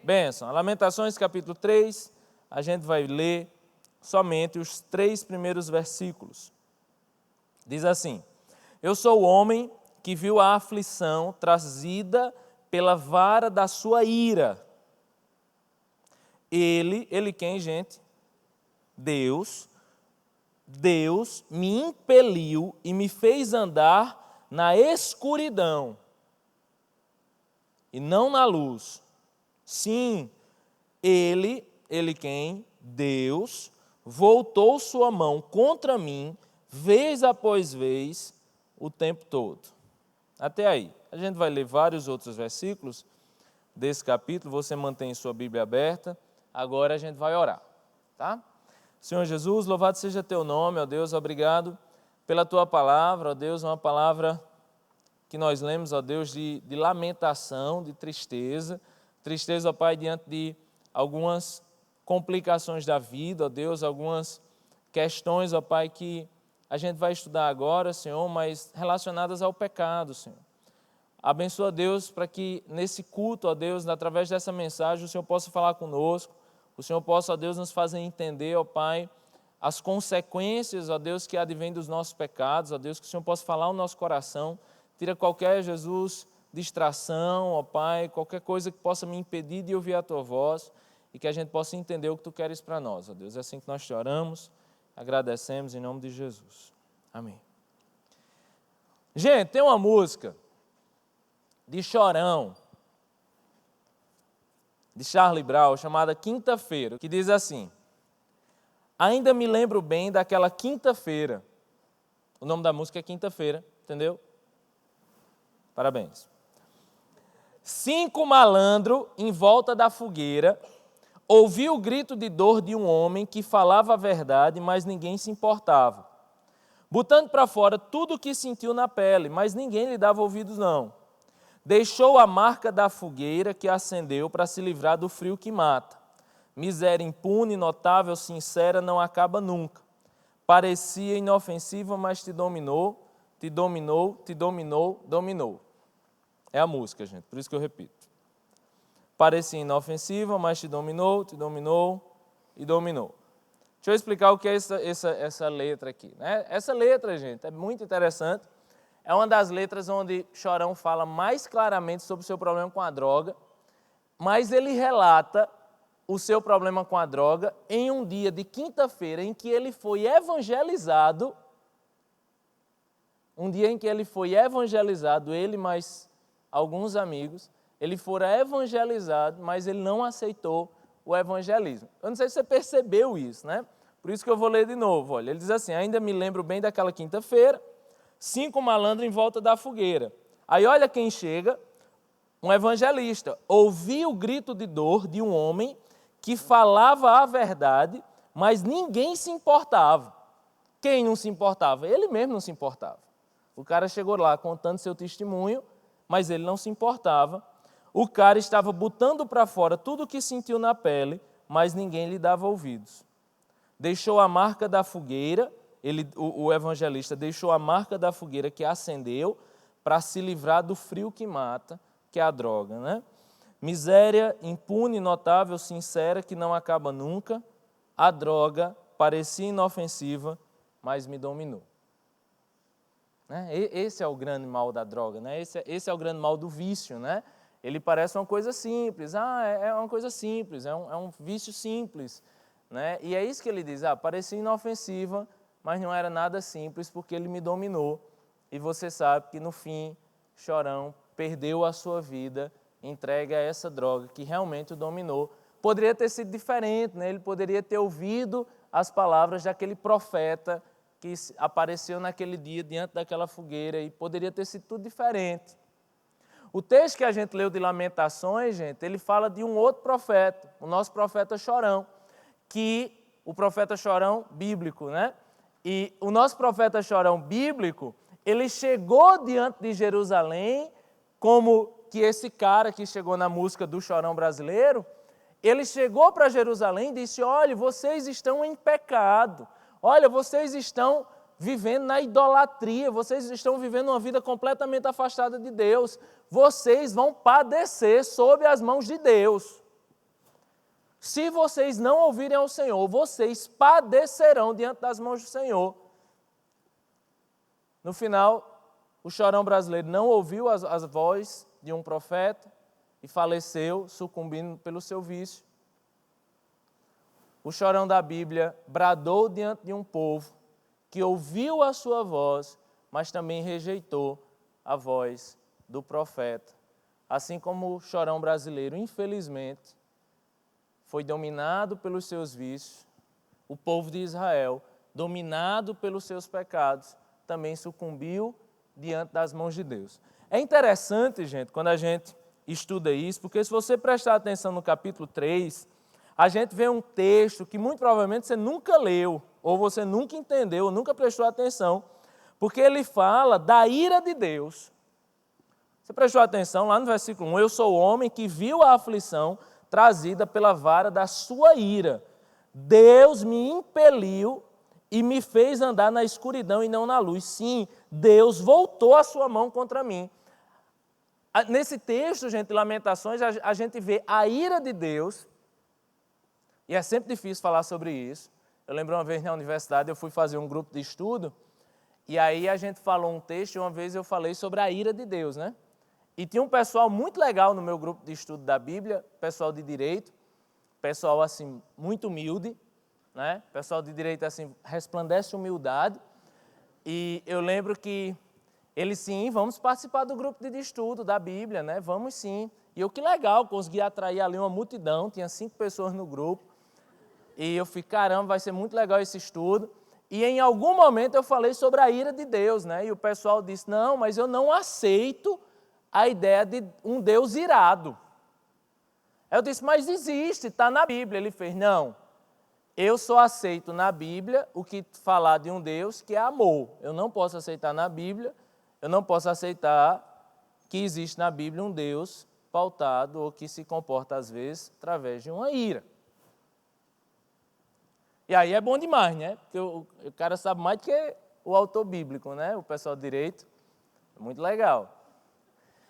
Bênção. Lamentações, capítulo 3, a gente vai ler somente os 3 primeiros versículos. Diz assim: Eu sou o homem que viu a aflição trazida pela vara da sua ira. Ele quem, gente? Deus me impeliu e me fez andar na escuridão e não na luz. Sim, ele quem? Deus voltou sua mão contra mim, vez após vez, o tempo todo. Até aí. A gente vai ler vários outros versículos desse capítulo, você mantém sua Bíblia aberta. Agora a gente vai orar, tá? Senhor Jesus, louvado seja teu nome, ó Deus, obrigado pela tua palavra, ó Deus, uma palavra que nós lemos, ó Deus, de lamentação, de tristeza, ó Pai, diante de algumas complicações da vida, ó Deus, algumas questões, ó Pai, que a gente vai estudar agora, Senhor, mas relacionadas ao pecado, Senhor. Abençoa, Deus, para que nesse culto, ó Deus, através dessa mensagem, o Senhor possa falar conosco, o Senhor possa, ó Deus, nos fazer entender, ó Pai, as consequências, ó Deus, que advêm dos nossos pecados, ó Deus, que o Senhor possa falar ao nosso coração, tira qualquer, Jesus, distração, ó Pai, qualquer coisa que possa me impedir de ouvir a Tua voz e que a gente possa entender o que Tu queres para nós, ó Deus. É assim que nós te oramos, agradecemos em nome de Jesus. Amém. Gente, tem uma música de Chorão, de Charlie Brown, chamada Quinta-feira, que diz assim: ainda me lembro bem daquela quinta-feira. O nome da música é Quinta-feira, entendeu? Parabéns. 5 malandros em volta da fogueira, ouvi o grito de dor de um homem que falava a verdade, mas ninguém se importava. Botando para fora tudo o que sentiu na pele, mas ninguém lhe dava ouvidos não. Deixou a marca da fogueira que acendeu para se livrar do frio que mata. Miséria impune, notável, sincera, não acaba nunca. Parecia inofensiva, mas te dominou, te dominou, te dominou, dominou. É a música, gente, por isso que eu repito. Parecia inofensiva, mas te dominou e dominou. Deixa eu explicar o que é essa letra aqui, né? Essa letra, gente, é muito interessante. É uma das letras onde Chorão fala mais claramente sobre o seu problema com a droga, mas ele relata o seu problema com a droga em um dia de quinta-feira em que ele foi evangelizado. Um dia em que ele foi evangelizado, ele mais alguns amigos, ele fora evangelizado, mas ele não aceitou o evangelismo. Eu não sei se você percebeu isso, né? Por isso que eu vou ler de novo. Olha, ele diz assim: ainda me lembro bem daquela quinta-feira, 5 malandros em volta da fogueira. Aí olha quem chega, um evangelista. Ouvi o grito de dor de um homem que falava a verdade, mas ninguém se importava. Quem não se importava? Ele mesmo não se importava. O cara chegou lá contando seu testemunho, mas ele não se importava. O cara estava botando para fora tudo o que sentiu na pele, mas ninguém lhe dava ouvidos. Deixou a marca da fogueira, o evangelista deixou a marca da fogueira que acendeu para se livrar do frio que mata, que é a droga, né? Miséria impune, notável, sincera, que não acaba nunca. A droga parecia inofensiva, mas me dominou. Né? Esse é o grande mal da droga, né? Esse é o grande mal do vício, né? Ele parece uma coisa simples, é uma coisa simples, é um vício simples, né? E é isso que ele diz, parecia inofensiva, mas não era nada simples porque ele me dominou. E você sabe que no fim, Chorão perdeu a sua vida entregue a essa droga que realmente o dominou. Poderia ter sido diferente, né? Ele poderia ter ouvido as palavras daquele profeta que apareceu naquele dia diante daquela fogueira e poderia ter sido tudo diferente. O texto que a gente leu de Lamentações, gente, ele fala de um outro profeta, o nosso profeta Chorão, o profeta Chorão bíblico, né? E o nosso profeta Chorão bíblico, ele chegou diante de Jerusalém, como que esse cara que chegou na música do Chorão brasileiro, ele chegou para Jerusalém e disse: olha, vocês estão em pecado, olha, vocês estão vivendo na idolatria, vocês estão vivendo uma vida completamente afastada de Deus, vocês vão padecer sob as mãos de Deus. Se vocês não ouvirem ao Senhor, vocês padecerão diante das mãos do Senhor. No final, o chorão brasileiro não ouviu as vozes de um profeta e faleceu, sucumbindo pelo seu vício. O chorão da Bíblia bradou diante de um povo que ouviu a sua voz, mas também rejeitou a voz do profeta. Assim como o chorão brasileiro, infelizmente, foi dominado pelos seus vícios, o povo de Israel, dominado pelos seus pecados, também sucumbiu diante das mãos de Deus. É interessante, gente, quando a gente estuda isso, porque se você prestar atenção no capítulo 3, a gente vê um texto que muito provavelmente você nunca leu, ou você nunca entendeu, ou nunca prestou atenção, porque ele fala da ira de Deus. Você prestou atenção lá no versículo 1, eu sou o homem que viu a aflição trazida pela vara da sua ira. Deus me impeliu e me fez andar na escuridão e não na luz. Sim, Deus voltou a sua mão contra mim. Nesse texto, gente, de Lamentações, a gente vê a ira de Deus, e é sempre difícil falar sobre isso. Eu lembro uma vez na universidade, eu fui fazer um grupo de estudo, e aí a gente falou um texto, e uma vez eu falei sobre a ira de Deus, né? E tinha um pessoal muito legal no meu grupo de estudo da Bíblia, pessoal de direito, pessoal assim, muito humilde, né? Pessoal de direito assim, resplandece humildade. E eu lembro que eles, sim, vamos participar do grupo de estudo da Bíblia, né? Vamos sim. E eu, que legal, consegui atrair ali uma multidão, tinha 5 pessoas no grupo. E eu fiquei, caramba, vai ser muito legal esse estudo. E em algum momento eu falei sobre a ira de Deus, né? E o pessoal disse, não, mas eu não aceito a ideia de um Deus irado. Eu disse, mas existe, está na Bíblia. Ele fez, não, eu só aceito na Bíblia o que falar de um Deus que é amor. Eu não posso aceitar na Bíblia, eu não posso aceitar que existe na Bíblia um Deus pautado ou que se comporta às vezes através de uma ira. E aí é bom demais, né? Porque o cara sabe mais do que o autor bíblico, né? O pessoal de direito. Muito legal.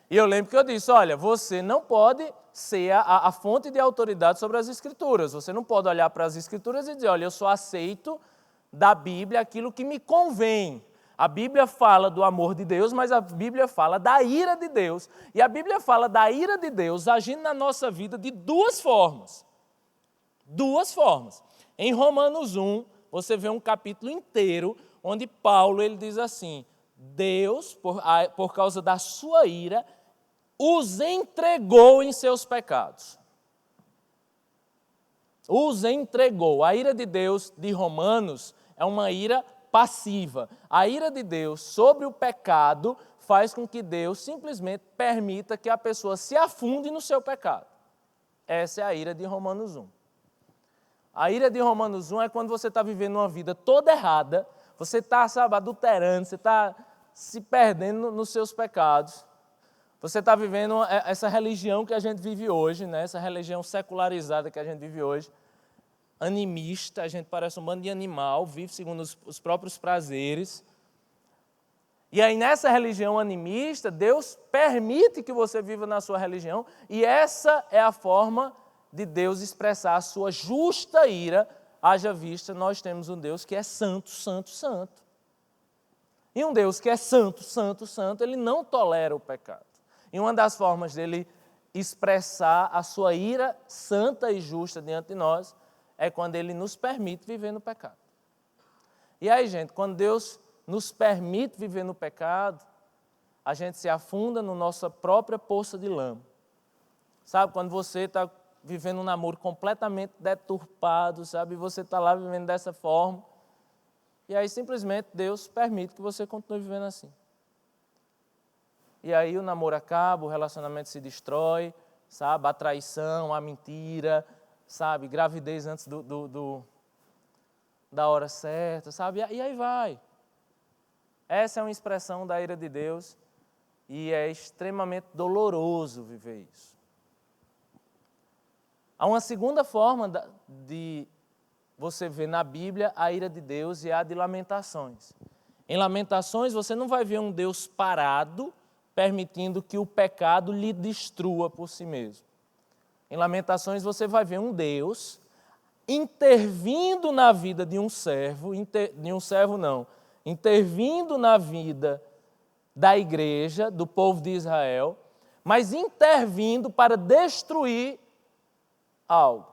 E eu lembro que eu disse, olha, você não pode ser a fonte de autoridade sobre as Escrituras. Você não pode olhar para as Escrituras e dizer, olha, eu só aceito da Bíblia aquilo que me convém. A Bíblia fala do amor de Deus, mas a Bíblia fala da ira de Deus. E a Bíblia fala da ira de Deus agindo na nossa vida de 2 formas. 2 formas. Em Romanos 1, você vê um capítulo inteiro onde Paulo ele diz assim, Deus, por causa da sua ira, os entregou em seus pecados. Os entregou. A ira de Deus de Romanos é uma ira passiva. A ira de Deus sobre o pecado faz com que Deus simplesmente permita que a pessoa se afunde no seu pecado. Essa é a ira de Romanos 1. A ira de Romanos 1 é quando você está vivendo uma vida toda errada, você está, adulterando, você está se perdendo nos seus pecados. Você está vivendo essa religião que a gente vive hoje, né? Essa religião secularizada que a gente vive hoje, animista, a gente parece um bando de animal, vive segundo os próprios prazeres. E aí nessa religião animista, Deus permite que você viva na sua religião, e essa é a forma de Deus expressar a sua justa ira, haja vista, nós temos um Deus que é santo, santo, santo. E um Deus que é santo, santo, santo, ele não tolera o pecado. E uma das formas dele expressar a sua ira santa e justa diante de nós é quando ele nos permite viver no pecado. E aí, gente, quando Deus nos permite viver no pecado, a gente se afunda na nossa própria poça de lama. Sabe, quando você está vivendo um namoro completamente deturpado, sabe, e você está lá vivendo dessa forma, e aí simplesmente Deus permite que você continue vivendo assim. E aí o namoro acaba, o relacionamento se destrói, sabe? A traição, a mentira, sabe? Gravidez antes da hora certa, sabe? E aí vai. Essa é uma expressão da ira de Deus e é extremamente doloroso viver isso. Há uma segunda forma de você ver na Bíblia a ira de Deus e a de Lamentações. Em Lamentações você não vai ver um Deus parado, permitindo que o pecado lhe destrua por si mesmo. Em Lamentações você vai ver um Deus intervindo na vida de um servo, intervindo na vida da igreja, do povo de Israel, mas intervindo para destruir algo.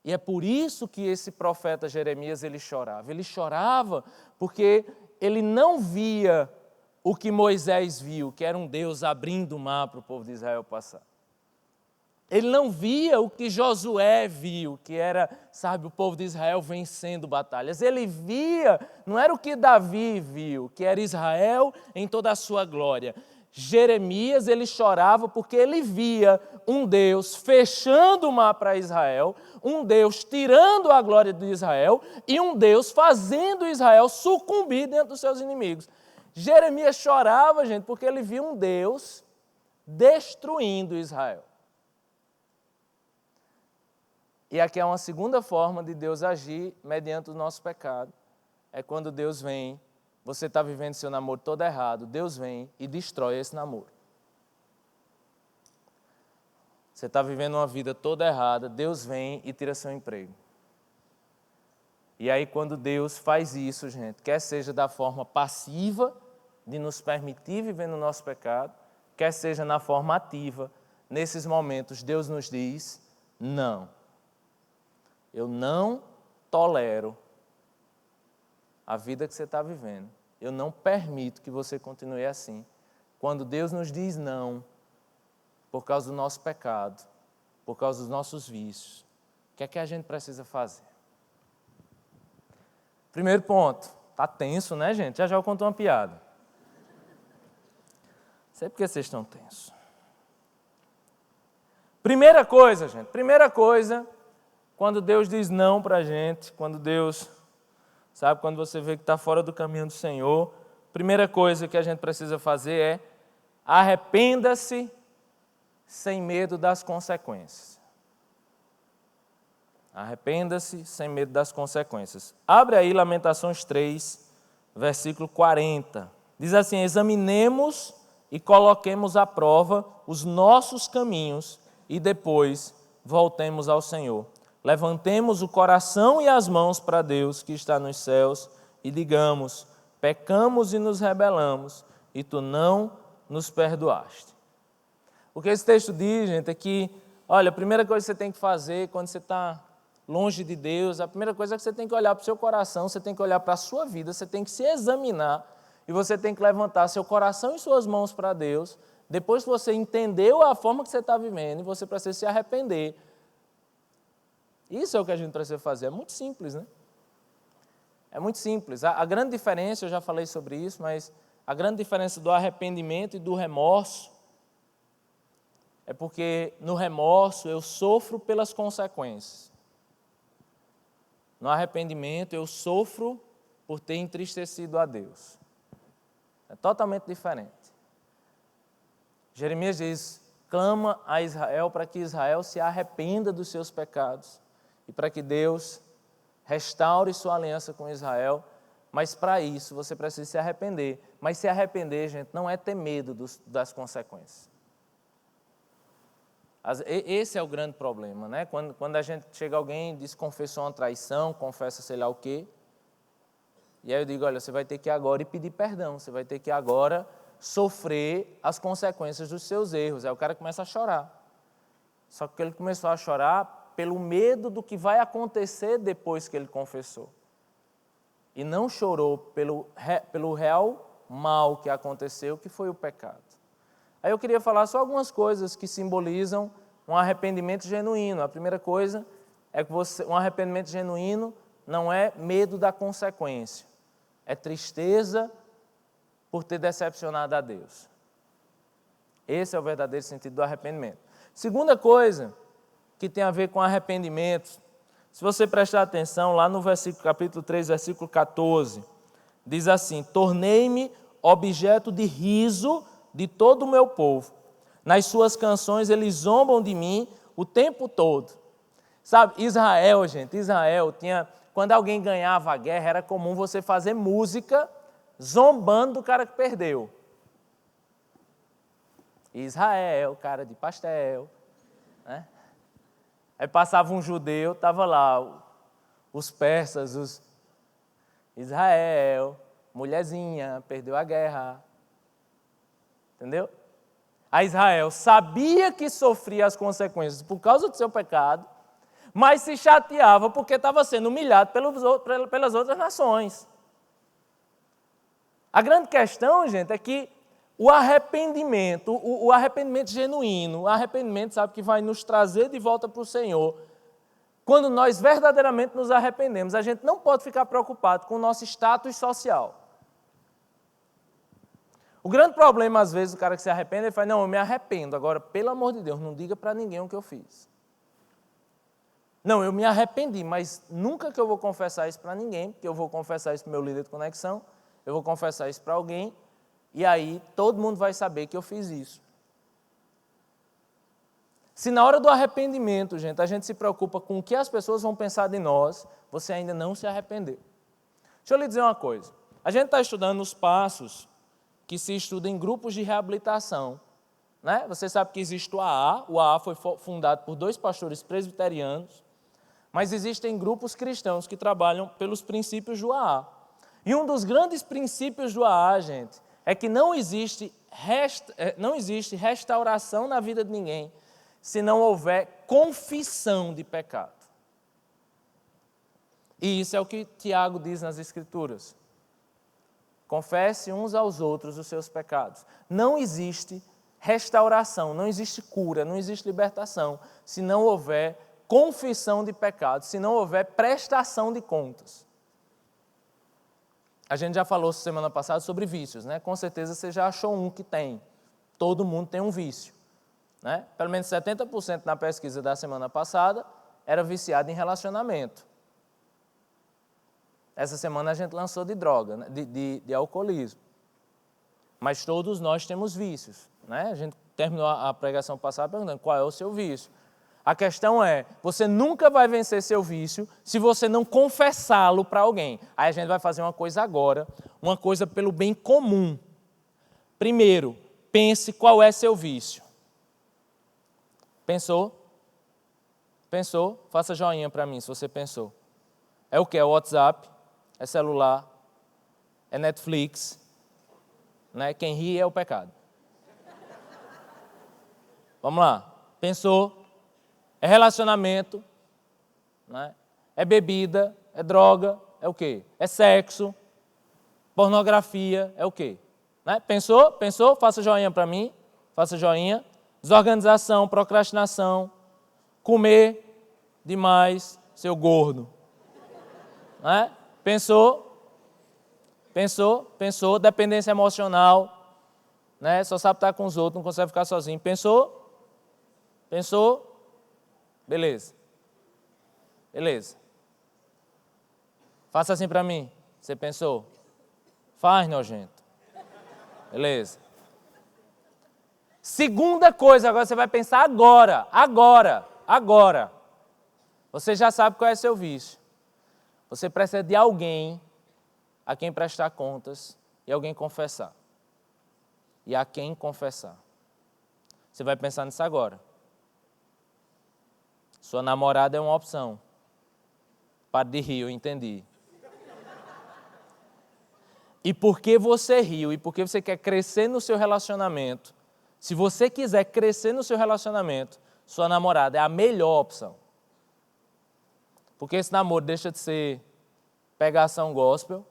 E é por isso que esse profeta Jeremias, ele chorava. Ele chorava porque ele não via o que Moisés viu, que era um Deus abrindo o mar para o povo de Israel passar. Ele não via o que Josué viu, que era, o povo de Israel vencendo batalhas. Ele via, não era o que Davi viu, que era Israel em toda a sua glória. Jeremias, ele chorava porque ele via um Deus fechando o mar para Israel, um Deus tirando a glória de Israel e um Deus fazendo Israel sucumbir diante dos seus inimigos. Jeremias chorava, gente, porque ele via um Deus destruindo Israel. E aqui é uma segunda forma de Deus agir mediante o nosso pecado. É quando Deus vem, você está vivendo seu namoro todo errado, Deus vem e destrói esse namoro. Você está vivendo uma vida toda errada, Deus vem e tira seu emprego. E aí quando Deus faz isso, gente, quer seja da forma passiva, de nos permitir viver no nosso pecado, quer seja na forma ativa, nesses momentos Deus nos diz, não. Eu não tolero a vida que você está vivendo. Eu não permito que você continue assim. Quando Deus nos diz não, por causa do nosso pecado, por causa dos nossos vícios, o que é que a gente precisa fazer? Primeiro ponto, está tenso, né, gente? Já eu conto uma piada. Não sei por que vocês estão tensos. Primeira coisa, gente, quando Deus diz não para a gente, quando Deus, quando você vê que está fora do caminho do Senhor, primeira coisa que a gente precisa fazer é arrependa-se sem medo das consequências. Arrependa-se sem medo das consequências. Abre aí Lamentações 3, versículo 40. Diz assim, examinemos e coloquemos à prova os nossos caminhos e depois voltemos ao Senhor. Levantemos o coração e as mãos para Deus que está nos céus e digamos, pecamos e nos rebelamos e tu não nos perdoaste. O que esse texto diz, gente, é que, olha, a primeira coisa que você tem que fazer quando você está longe de Deus, a primeira coisa é que você tem que olhar para o seu coração, você tem que olhar para a sua vida, você tem que se examinar e você tem que levantar seu coração e suas mãos para Deus. Depois que você entendeu a forma que você está vivendo, você precisa se arrepender. Isso é o que a gente precisa fazer. É muito simples, né? É muito simples. A grande diferença, eu já falei sobre isso, mas a grande diferença do arrependimento e do remorso é porque no remorso eu sofro pelas consequências. No arrependimento eu sofro por ter entristecido a Deus. É totalmente diferente. Jeremias diz, clama a Israel para que Israel se arrependa dos seus pecados e para que Deus restaure sua aliança com Israel, mas para isso você precisa se arrepender. Mas se arrepender, gente, não é ter medo das consequências. Esse é o grande problema, né? Quando a gente chega alguém e diz confessou uma traição, confessa sei lá o quê, e aí eu digo, olha, você vai ter que ir agora e pedir perdão, você vai ter que ir agora sofrer as consequências dos seus erros. Aí o cara começa a chorar. Só que ele começou a chorar pelo medo do que vai acontecer depois que ele confessou. E não chorou pelo real mal que aconteceu, que foi o pecado. Aí eu queria falar só algumas coisas que simbolizam um arrependimento genuíno. A primeira coisa é que um arrependimento genuíno não é medo da consequência, é tristeza por ter decepcionado a Deus. Esse é o verdadeiro sentido do arrependimento. Segunda coisa que tem a ver com arrependimento, se você prestar atenção lá no capítulo 3, versículo 14, diz assim, tornei-me objeto de riso de todo o meu povo. Nas suas canções eles zombam de mim o tempo todo. Israel, gente, quando alguém ganhava a guerra, era comum você fazer música zombando do cara que perdeu. Israel, cara de pastel, né? Aí passava um judeu, estava lá, os persas, os Israel, mulherzinha, perdeu a guerra. Entendeu? A Israel sabia que sofria as consequências por causa do seu pecado, mas se chateava porque estava sendo humilhado pelas outras nações. A grande questão, gente, é que o arrependimento genuíno, o arrependimento, sabe, que vai nos trazer de volta para o Senhor, quando nós verdadeiramente nos arrependemos, a gente não pode ficar preocupado com o nosso status social. O grande problema, às vezes, o cara que se arrepende, ele fala, não, eu me arrependo, agora, pelo amor de Deus, não diga para ninguém o que eu fiz. Não, eu me arrependi, mas nunca que eu vou confessar isso para ninguém, porque eu vou confessar isso para o meu líder de conexão, eu vou confessar isso para alguém, e aí todo mundo vai saber que eu fiz isso. Se na hora do arrependimento, gente, a gente se preocupa com o que as pessoas vão pensar de nós, você ainda não se arrependeu. Deixa eu lhe dizer uma coisa. A gente está estudando os passos que se estuda em grupos de reabilitação. Né? Você sabe que existe o AA. O AA foi fundado por 2 pastores presbiterianos, mas existem grupos cristãos que trabalham pelos princípios do AA. E um dos grandes princípios do AA, gente, é que não existe restauração na vida de ninguém se não houver confissão de pecado. E isso é o que Tiago diz nas Escrituras. Confesse uns aos outros os seus pecados. Não existe restauração, não existe cura, não existe libertação, se não houver confissão de pecados, se não houver prestação de contas. A gente já falou semana passada sobre vícios, né? Com certeza você já achou um que tem. Todo mundo tem um vício. Né? Pelo menos 70% na pesquisa da semana passada era viciado em relacionamento. Essa semana a gente lançou de droga, né? de alcoolismo. Mas todos nós temos vícios. Né? A gente terminou a pregação passada perguntando qual é o seu vício. A questão é, você nunca vai vencer seu vício se você não confessá-lo para alguém. Aí a gente vai fazer uma coisa agora, uma coisa pelo bem comum. Primeiro, pense qual é seu vício. Pensou? Pensou? Faça joinha para mim se você pensou. É o quê? É o WhatsApp? É celular? É Netflix? Né? Quem ri é o pecado. Vamos lá. Pensou? É relacionamento? Né? É bebida? É droga? É o quê? É sexo? Pornografia? É o quê? Né? Pensou? Pensou? Faça joinha para mim. Faça joinha. Desorganização, procrastinação, comer demais, seu gordo. Né? Pensou? Pensou? Pensou? Dependência emocional, né? Só sabe estar com os outros, não consegue ficar sozinho. Pensou? Pensou? Beleza. Beleza. Faça assim para mim. Você pensou? Faz, nojento. Beleza. Segunda coisa, agora você vai pensar agora. Você já sabe qual é seu vício. Você precisa de alguém a quem prestar contas e alguém confessar. E a quem confessar. Você vai pensar nisso agora. Sua namorada é uma opção. Pare de rir, eu entendi. E porque você riu e porque você quer crescer no seu relacionamento, se você quiser crescer no seu relacionamento, sua namorada é a melhor opção. Porque esse namoro deixa de ser pegação gospel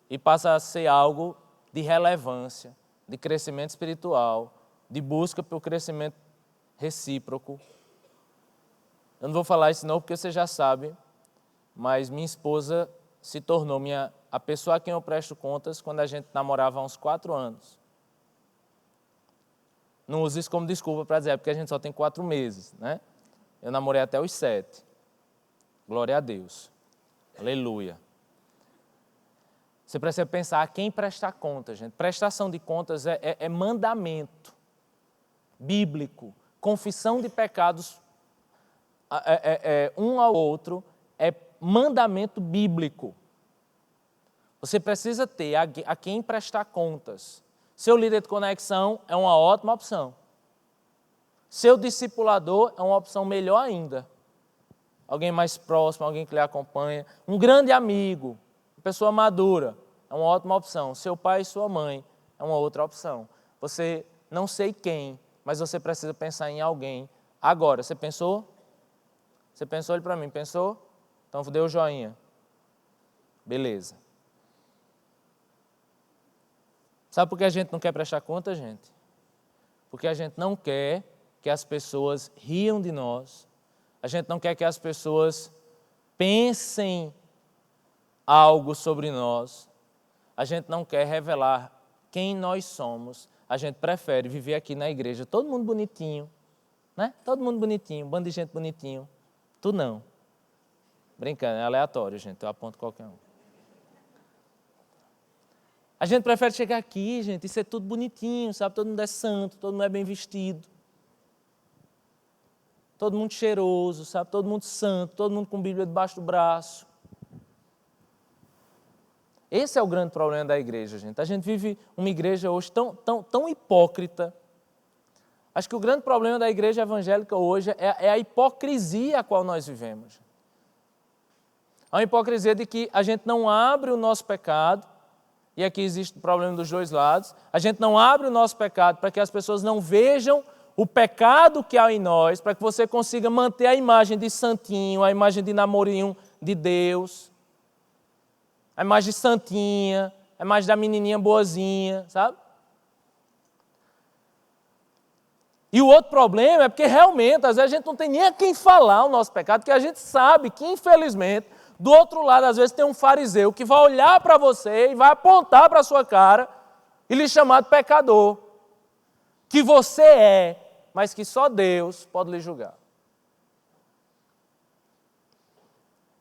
e passa a ser algo de relevância, de crescimento espiritual, de busca pelo crescimento recíproco. Eu não vou falar isso não porque você já sabe, mas minha esposa se tornou a pessoa a quem eu presto contas quando a gente namorava há uns 4 anos. Não use isso como desculpa para dizer, porque a gente só tem 4 meses, né? Eu namorei até os 7. Glória a Deus. Aleluia. Você precisa pensar a quem prestar contas, gente. Prestação de contas é mandamento bíblico. Confissão de pecados um ao outro é mandamento bíblico. Você precisa ter a quem prestar contas. Seu líder de conexão é uma ótima opção. Seu discipulador é uma opção melhor ainda. Alguém mais próximo, alguém que lhe acompanha. Um grande amigo, uma pessoa madura, é uma ótima opção. Seu pai e sua mãe é uma outra opção. Você, não sei quem, mas você precisa pensar em alguém agora. Você pensou? Você pensou ele para mim? Pensou? Então dê o joinha. Beleza. Sabe por que a gente não quer prestar conta, gente? Porque a gente não quer que as pessoas riam de nós. A gente não quer que as pessoas pensem algo sobre nós. A gente não quer revelar quem nós somos. A gente prefere viver aqui na igreja, todo mundo bonitinho, né? Todo mundo bonitinho, um bando de gente bonitinho. Tu não. Brincando, é aleatório, gente, eu aponto qualquer um. A gente prefere chegar aqui, gente, e ser tudo bonitinho, sabe? Todo mundo é santo, todo mundo é bem vestido. Todo mundo cheiroso, sabe? Todo mundo santo, todo mundo com Bíblia debaixo do braço. Esse é o grande problema da igreja, gente. A gente vive uma igreja hoje tão hipócrita. Acho que o grande problema da igreja evangélica hoje é a hipocrisia a qual nós vivemos. A hipocrisia de que a gente não abre o nosso pecado, e aqui existe o problema dos dois lados, a gente não abre o nosso pecado para que as pessoas não vejam o pecado que há em nós, para que você consiga manter a imagem de santinho, a imagem de namorinho de Deus, a imagem de santinha, a imagem da menininha boazinha, sabe? E o outro problema é porque realmente, às vezes a gente não tem nem a quem falar o nosso pecado, porque a gente sabe que, infelizmente, do outro lado, às vezes tem um fariseu que vai olhar para você e vai apontar para a sua cara e lhe chamar de pecador, que você é, mas que só Deus pode lhe julgar.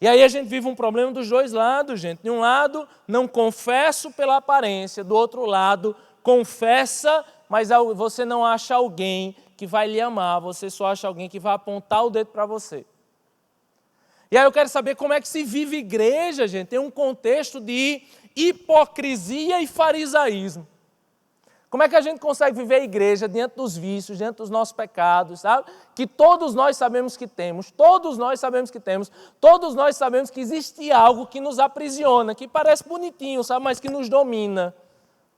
E aí a gente vive um problema dos dois lados, gente. De um lado, não confesso pela aparência, do outro lado, confessa, mas você não acha alguém que vai lhe amar, você só acha alguém que vai apontar o dedo para você. E aí eu quero saber como é que se vive igreja, gente, tem um contexto de hipocrisia e farisaísmo. Como é que a gente consegue viver a igreja diante dos vícios, diante dos nossos pecados, sabe? Que todos nós sabemos que temos, todos nós sabemos que temos, todos nós sabemos que existe algo que nos aprisiona, que parece bonitinho, sabe? Mas que nos domina,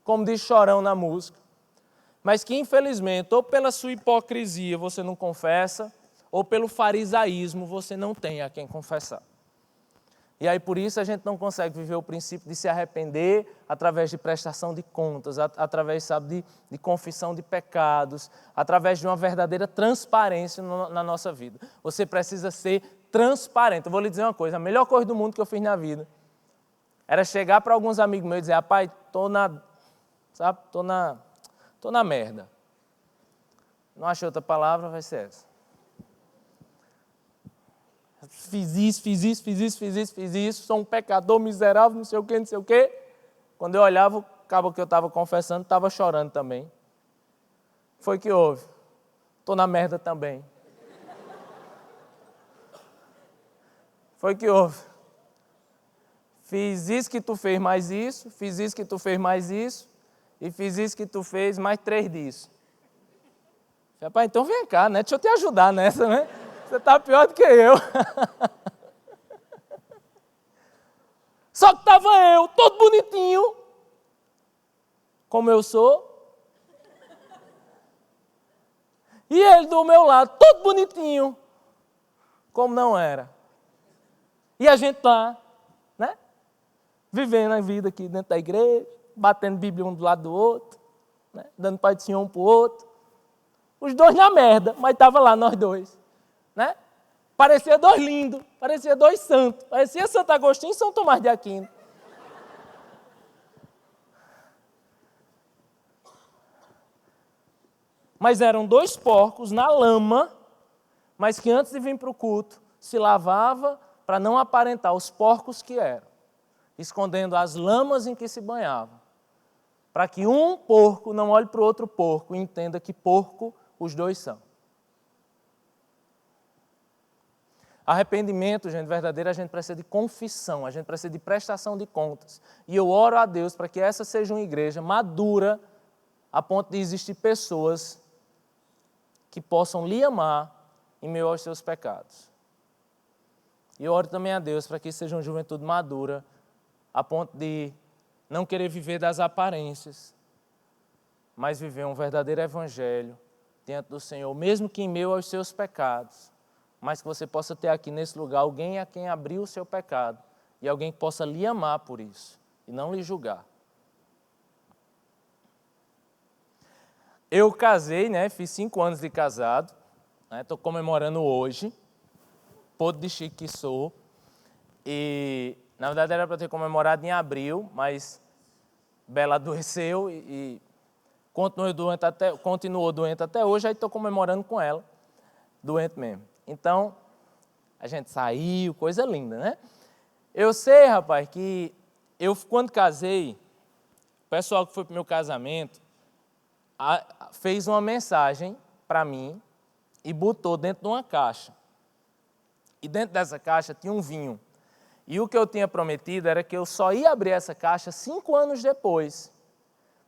como diz Chorão na música. Mas que infelizmente, ou pela sua hipocrisia você não confessa, ou pelo farisaísmo você não tem a quem confessar. E aí por isso a gente não consegue viver o princípio de se arrepender através de prestação de contas, através, sabe, de confissão de pecados, através de uma verdadeira transparência na nossa vida. Você precisa ser transparente. Eu vou lhe dizer uma coisa, a melhor coisa do mundo que eu fiz na vida era chegar para alguns amigos meus e dizer, rapaz, tô na merda. Não achei outra palavra, vai ser essa. Fiz isso, sou um pecador miserável, não sei o quê. Quando eu olhava, o cabo que eu estava confessando estava chorando também. Foi que houve. Estou na merda também. Foi que houve. Fiz isso que tu fez mais isso, fiz isso que tu fez mais isso, e fiz isso que tu fez mais 3 disso. Rapaz, então vem cá, né? Deixa eu te ajudar nessa, né? Você está pior do que eu. Só que estava eu, todo bonitinho, como eu sou. E ele do meu lado, todo bonitinho, como não era. E a gente lá, né? Vivendo a vida aqui dentro da igreja, batendo Bíblia um do lado do outro, né? Dando Pai do Senhor um para o outro. Os dois na merda, mas estava lá nós dois. Né? Parecia 2 lindos, parecia 2 santos, parecia Santo Agostinho e São Tomás de Aquino. Mas eram 2 porcos na lama, mas que antes de vir para o culto, se lavava para não aparentar os porcos que eram, escondendo as lamas em que se banhavam, para que um porco não olhe para o outro porco e entenda que porco os 2 são. Arrependimento, gente, verdadeiro, a gente precisa de confissão, a gente precisa de prestação de contas. E eu oro a Deus para que essa seja uma igreja madura a ponto de existir pessoas que possam lhe amar em meio aos seus pecados. E eu oro também a Deus para que isso seja uma juventude madura, a ponto de não querer viver das aparências, mas viver um verdadeiro evangelho diante do Senhor, mesmo que em meio aos seus pecados, mas que você possa ter aqui nesse lugar alguém a quem abrir o seu pecado e alguém que possa lhe amar por isso e não lhe julgar. Eu casei, fiz 5 anos de casado, estou comemorando hoje, podre de chique que sou, e na verdade era para ter comemorado em abril, mas Bela adoeceu e continuou doente até hoje, aí estou comemorando com ela, doente mesmo. Então, a gente saiu, coisa linda, né? Eu sei, rapaz, que eu quando casei, o pessoal que foi para o meu casamento fez uma mensagem para mim e botou dentro de uma caixa. E dentro dessa caixa tinha um vinho. E o que eu tinha prometido era que eu só ia abrir essa caixa 5 anos depois.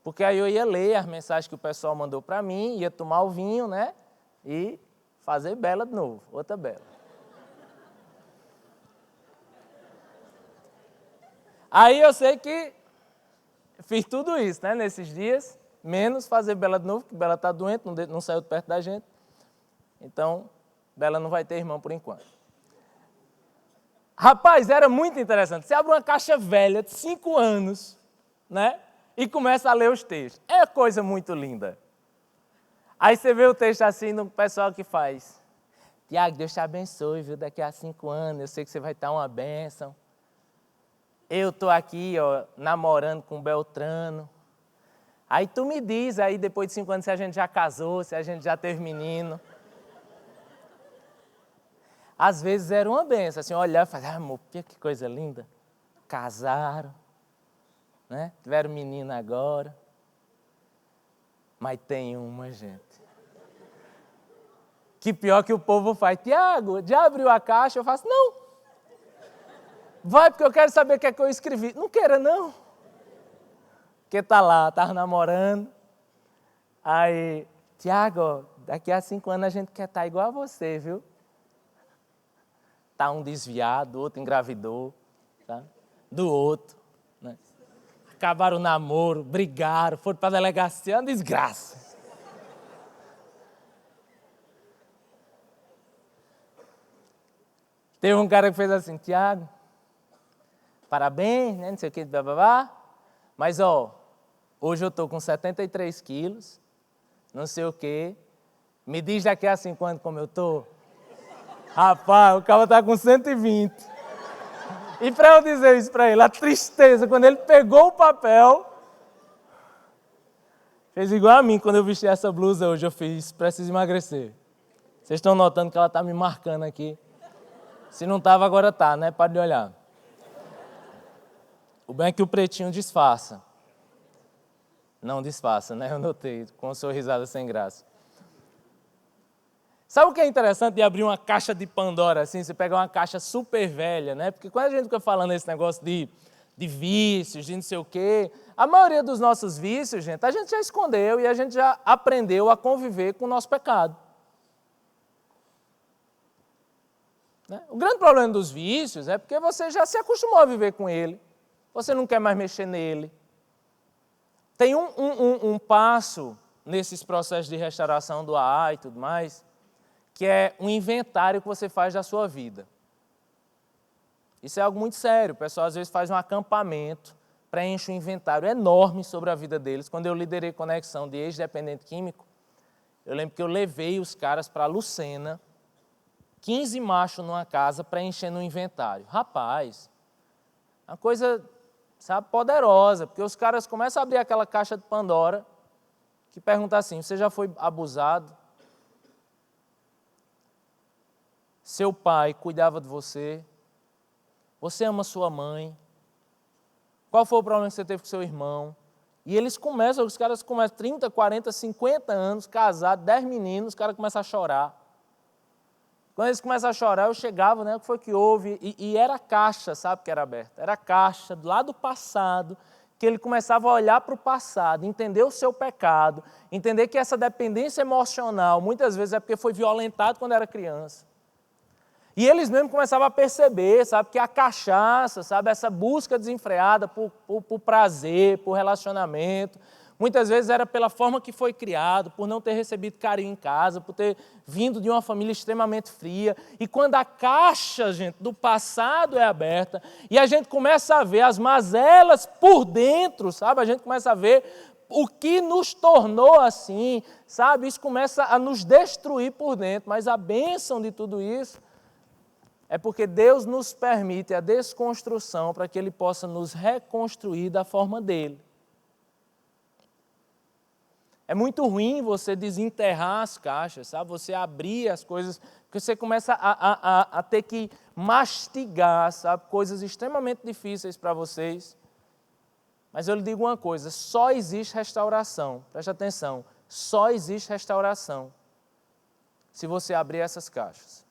Porque aí eu ia ler as mensagens que o pessoal mandou para mim, ia tomar o vinho, e fazer Bela de novo, outra Bela. Aí eu sei que fiz tudo isso, nesses dias, menos fazer Bela de novo, porque Bela está doente, não saiu de perto da gente. Então, Bela não vai ter irmão por enquanto. Rapaz, era muito interessante. Você abre uma caixa velha de 5 anos, e começa a ler os textos. É coisa muito linda. Aí você vê o texto assim do pessoal que faz. Tiago, Deus te abençoe, viu? Daqui a 5 anos, eu sei que você vai estar uma bênção. Eu estou aqui, namorando com o Beltrano. Aí tu me diz, aí depois de 5 anos, se a gente já casou, se a gente já teve menino. Às vezes era uma benção, assim, olhar e falar, amor, que coisa linda. Casaram, tiveram menino agora. Mas tem uma, gente, que pior que o povo faz. Tiago, já abriu a caixa? Eu faço, não. Vai, porque eu quero saber o que é que eu escrevi. Não queira, não. Porque tá lá, estava namorando. Aí, Tiago, daqui a 5 anos a gente quer estar igual a você, viu? Tá um desviado, o outro engravidou, tá? Do outro, Acabaram o namoro, brigaram, foram para a delegacia, uma desgraça. Teve um cara que fez assim, Tiago, parabéns, não sei o que, blá, mas, hoje eu estou com 73 quilos, não sei o quê, me diz daqui a 5 anos como eu estou. Rapaz, o cara está com 120. E para eu dizer isso para ele, a tristeza, quando ele pegou o papel, fez igual a mim, quando eu vesti essa blusa hoje, eu fiz, preciso emagrecer. Vocês estão notando que ela está me marcando aqui. Se não estava, agora está, Para de olhar. O bem é que o pretinho disfarça. Não disfarça, Eu notei, com uma sorrisada sem graça. Sabe o que é interessante de abrir uma caixa de Pandora assim? Você pega uma caixa super velha, Porque quando a gente fica falando esse negócio de vícios, de não sei o quê, a maioria dos nossos vícios, gente, a gente já escondeu e a gente já aprendeu a conviver com o nosso pecado. O grande problema dos vícios é porque você já se acostumou a viver com ele, você não quer mais mexer nele. Tem um passo nesses processos de restauração do AA e tudo mais, que é um inventário que você faz da sua vida. Isso é algo muito sério. O pessoal às vezes faz um acampamento, preenche um inventário enorme sobre a vida deles. Quando eu liderei conexão de ex-dependente químico, eu lembro que eu levei os caras para Lucena, 15 machos numa casa, preenchendo um inventário. Rapaz, uma coisa, poderosa, porque os caras começam a abrir aquela caixa de Pandora, que pergunta assim, você já foi abusado? Seu pai cuidava de você? Você ama sua mãe? Qual foi o problema que você teve com seu irmão? E os caras começam 30, 40, 50 anos, casados, 10 meninos, os caras começam a chorar. Quando eles começam a chorar, eu chegava, o que foi que houve? E era a caixa, que era aberta? Era a caixa, lá do passado, que ele começava a olhar para o passado, entender o seu pecado, entender que essa dependência emocional muitas vezes é porque foi violentado quando era criança. E eles mesmos começavam a perceber, sabe, que a cachaça, sabe, essa busca desenfreada por prazer, por relacionamento, muitas vezes era pela forma que foi criado, por não ter recebido carinho em casa, por ter vindo de uma família extremamente fria. E quando a caixa, gente, do passado é aberta e a gente começa a ver as mazelas por dentro, sabe, a gente começa a ver o que nos tornou assim, sabe, isso começa a nos destruir por dentro. Mas a bênção de tudo isso é porque Deus nos permite a desconstrução para que Ele possa nos reconstruir da forma dEle. É muito ruim você desenterrar as caixas, sabe? Você abrir as coisas, porque você começa a ter que mastigar, sabe? Coisas extremamente difíceis para vocês. Mas eu lhe digo uma coisa, só existe restauração, preste atenção, só existe restauração se você abrir essas caixas.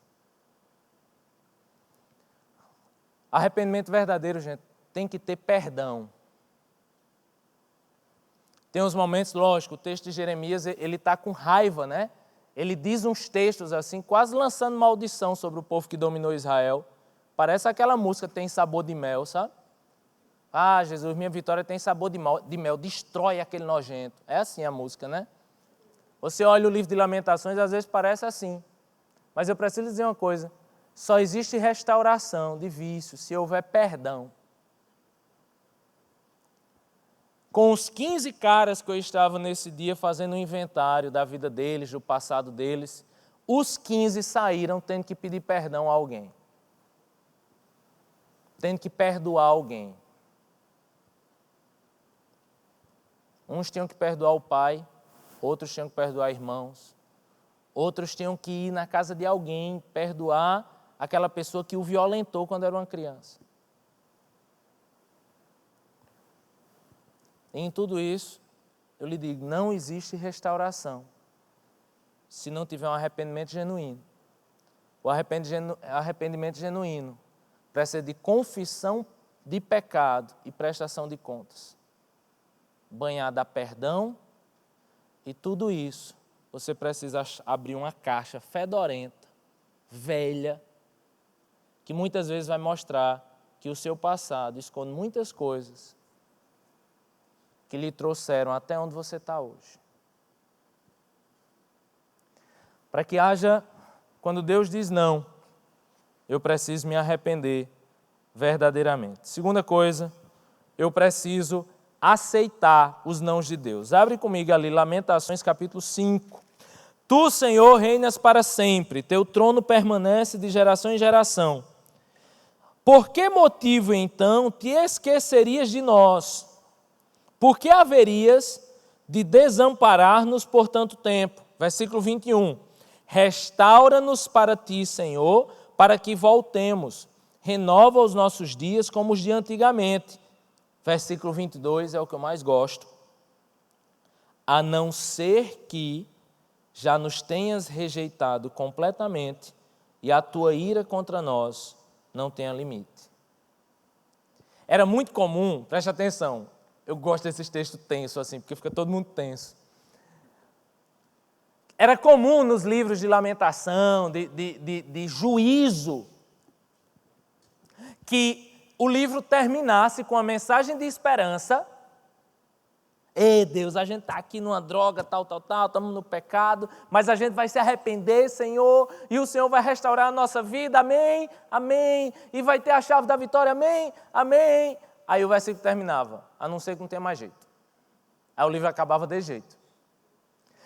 Arrependimento verdadeiro, gente, tem que ter perdão. Tem uns momentos, lógico, o texto de Jeremias, ele está com raiva, né? Ele diz uns textos assim, quase lançando maldição sobre o povo que dominou Israel. Parece aquela música Tem Sabor de Mel, sabe? Ah, Jesus, minha vitória tem sabor de mel, destrói aquele nojento. É assim a música, né? Você olha o livro de Lamentações, às vezes parece assim. Mas eu preciso dizer uma coisa, só existe restauração de vício se houver perdão. Com os 15 caras que eu estava nesse dia fazendo um inventário da vida deles, do passado deles, os 15 saíram tendo que pedir perdão a alguém. Tendo que perdoar alguém. Uns tinham que perdoar o pai, outros tinham que perdoar irmãos, outros tinham que ir na casa de alguém, perdoar aquela pessoa que o violentou quando era uma criança. E em tudo isso, eu lhe digo, não existe restauração se não tiver um arrependimento genuíno. O arrependimento genuíno precisa de confissão de pecado e prestação de contas. Banhado a perdão, e tudo isso, você precisa abrir uma caixa fedorenta, velha, que muitas vezes vai mostrar que o seu passado esconde muitas coisas que lhe trouxeram até onde você está hoje. Para que haja, quando Deus diz não, eu preciso me arrepender verdadeiramente. Segunda coisa, eu preciso aceitar os nãos de Deus. Abre comigo ali, Lamentações capítulo 5. Tu, Senhor, reinas para sempre, teu trono permanece de geração em geração. Por que motivo, então, te esquecerias de nós? Por que haverias de desamparar-nos por tanto tempo? Versículo 21. Restaura-nos para ti, Senhor, para que voltemos. Renova os nossos dias como os de antigamente. Versículo 22 é o que eu mais gosto. A não ser que já nos tenhas rejeitado completamente e a tua ira contra nós não tenha limite. Era muito comum, preste atenção, eu gosto desses textos tensos assim, porque fica todo mundo tenso. Era comum nos livros de lamentação, de juízo, que o livro terminasse com a mensagem de esperança. Ei, Deus, a gente está aqui numa droga, tal, estamos no pecado, mas a gente vai se arrepender, Senhor, e o Senhor vai restaurar a nossa vida, amém, amém, e vai ter a chave da vitória, amém, amém. Aí o versículo terminava, a não ser que não tenha mais jeito. Aí o livro acabava de jeito.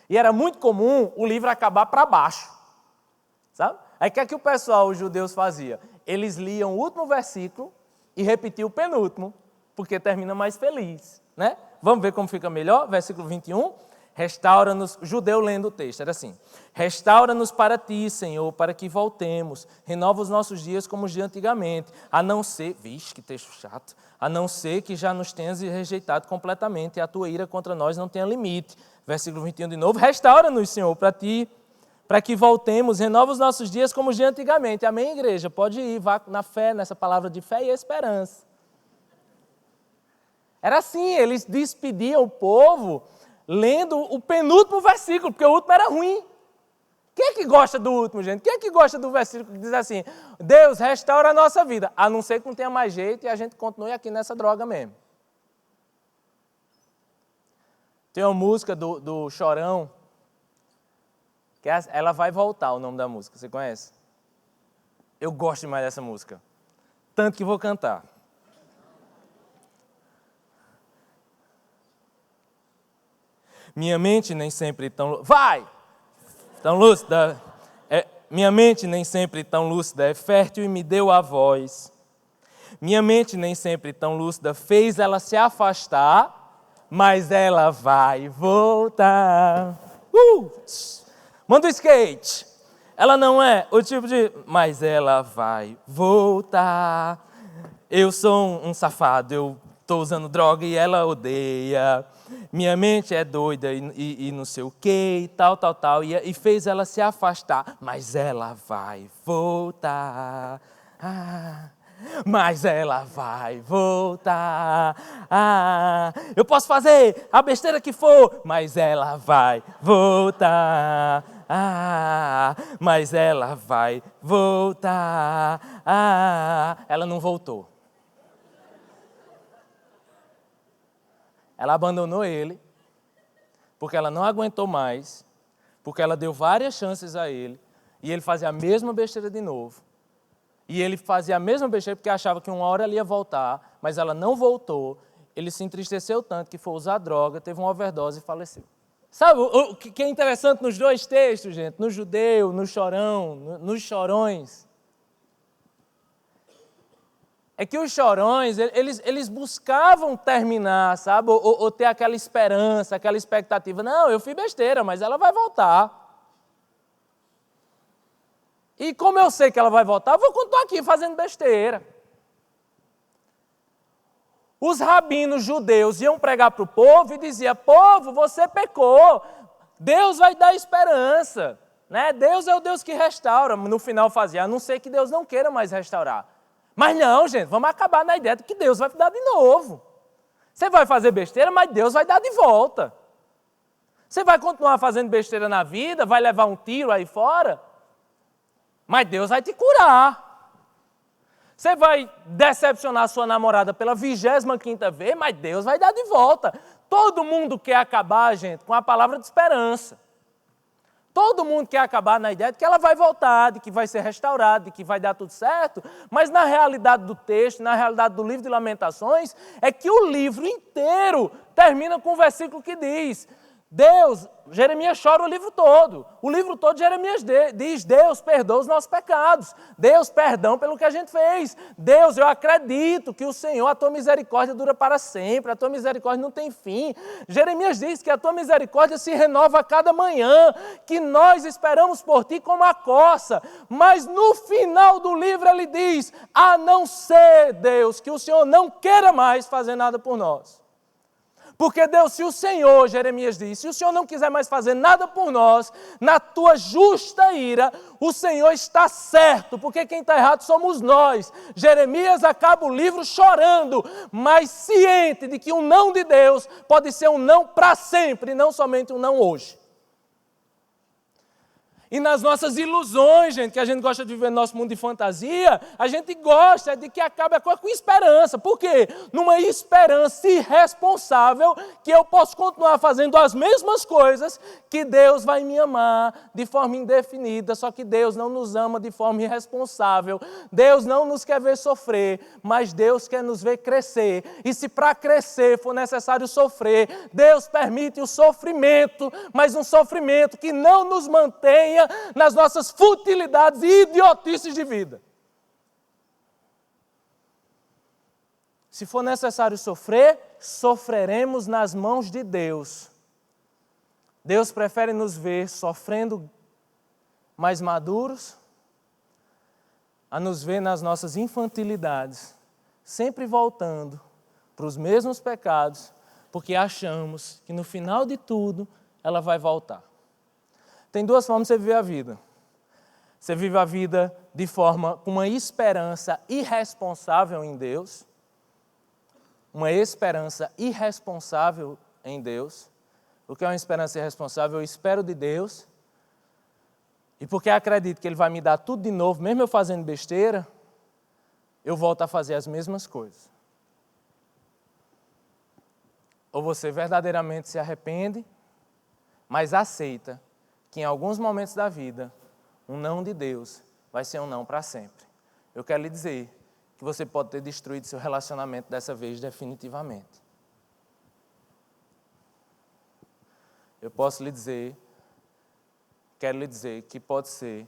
E era muito comum o livro acabar para baixo, sabe? Aí o que é que o pessoal, os judeus, fazia? Eles liam o último versículo e repetiam o penúltimo, porque termina mais feliz, né? Vamos ver como fica melhor? Versículo 21. Restaura-nos, judeu lendo o texto, era assim. Restaura-nos para ti, Senhor, para que voltemos. Renova os nossos dias como os de antigamente. A não ser, vixe, que texto chato. A não ser que já nos tenhas rejeitado completamente e a tua ira contra nós não tenha limite. Versículo 21 de novo. Restaura-nos, Senhor, para ti, para que voltemos. Renova os nossos dias como os de antigamente. Amém, igreja? Pode ir, vá na fé, nessa palavra de fé e esperança. Era assim, eles despediam o povo lendo o penúltimo versículo, porque o último era ruim. Quem é que gosta do último, gente? Quem é que gosta do versículo que diz assim, Deus restaura a nossa vida, a não ser que não tenha mais jeito e a gente continue aqui nessa droga mesmo. Tem uma música do Chorão, que ela vai voltar, o nome da música, você conhece? Eu gosto demais dessa música, tanto que vou cantar. Minha mente nem sempre tão... Vai! Tão lúcida, minha mente nem sempre tão lúcida é fértil e me deu a voz. Minha mente nem sempre tão lúcida fez ela se afastar, mas ela vai voltar. Manda o skate. Ela não é o tipo de... Mas ela vai voltar. Eu sou um safado, eu estou usando droga e ela odeia. Minha mente é doida e não sei o que, tal. E fez ela se afastar. Mas ela vai voltar. Mas ela vai voltar. Eu posso fazer a besteira que for, mas ela vai voltar. Mas ela vai voltar. Ela não voltou. Ela abandonou ele, porque ela não aguentou mais, porque ela deu várias chances a ele, e ele fazia a mesma besteira de novo. E ele fazia a mesma besteira porque achava que uma hora ela ia voltar, mas ela não voltou. Ele se entristeceu tanto que foi usar droga, teve uma overdose e faleceu. Sabe o que é interessante nos dois textos, gente? No judeu, no chorão, nos chorões? É que os chorões, eles buscavam terminar, sabe? Ou ter aquela esperança, aquela expectativa. Não, eu fiz besteira, mas ela vai voltar. E como eu sei que ela vai voltar, eu vou continuar aqui fazendo besteira. Os rabinos judeus iam pregar para o povo e diziam, povo, você pecou, Deus vai dar esperança. Né? Deus é o Deus que restaura. No final fazia, a não ser que Deus não queira mais restaurar. Mas não, gente, vamos acabar na ideia de que Deus vai dar de novo. Você vai fazer besteira, mas Deus vai dar de volta. Você vai continuar fazendo besteira na vida, vai levar um tiro aí fora, mas Deus vai te curar. Você vai decepcionar sua namorada pela 25ª vez, mas Deus vai dar de volta. Todo mundo quer acabar, gente, com a palavra de esperança. Todo mundo quer acabar na ideia de que ela vai voltar, de que vai ser restaurada, de que vai dar tudo certo, mas na realidade do texto, na realidade do livro de Lamentações, é que o livro inteiro termina com um versículo que diz, Jeremias chora o livro todo Jeremias diz, Deus perdoa os nossos pecados, Deus perdão pelo que a gente fez, Deus, eu acredito que o Senhor, a tua misericórdia dura para sempre, a tua misericórdia não tem fim. Jeremias diz que a tua misericórdia se renova a cada manhã, que nós esperamos por ti como a coça, mas no final do livro ele diz, a não ser, Deus, que o Senhor não queira mais fazer nada por nós. Porque Deus, se o Senhor, Jeremias diz, se o Senhor não quiser mais fazer nada por nós, na tua justa ira, o Senhor está certo, porque quem está errado somos nós. Jeremias acaba o livro chorando, mas ciente de que um não de Deus pode ser um não para sempre, não somente um não hoje. E nas nossas ilusões, gente, que a gente gosta de viver no nosso mundo de fantasia, a gente gosta de que acabe a coisa com esperança. Por quê? Numa esperança irresponsável que eu posso continuar fazendo as mesmas coisas, que Deus vai me amar de forma indefinida, só que Deus não nos ama de forma irresponsável. Deus não nos quer ver sofrer, mas Deus quer nos ver crescer. E se para crescer for necessário sofrer, Deus permite o sofrimento, mas um sofrimento que não nos mantenha nas nossas futilidades e idiotices de vida. Se for necessário sofrer, sofreremos nas mãos de Deus. Deus prefere nos ver sofrendo mais maduros, a nos ver nas nossas infantilidades, sempre voltando para os mesmos pecados, porque achamos que no final de tudo ela vai voltar. Tem duas formas de você viver a vida. Você vive a vida de forma com uma esperança irresponsável em Deus, uma esperança irresponsável em Deus. O que é uma esperança irresponsável? Eu espero de Deus, e porque acredito que Ele vai me dar tudo de novo, mesmo eu fazendo besteira, eu volto a fazer as mesmas coisas. Ou você verdadeiramente se arrepende, mas aceita que em alguns momentos da vida, um não de Deus vai ser um não para sempre. Eu quero lhe dizer que você pode ter destruído seu relacionamento dessa vez definitivamente. Eu posso lhe dizer, quero lhe dizer que pode ser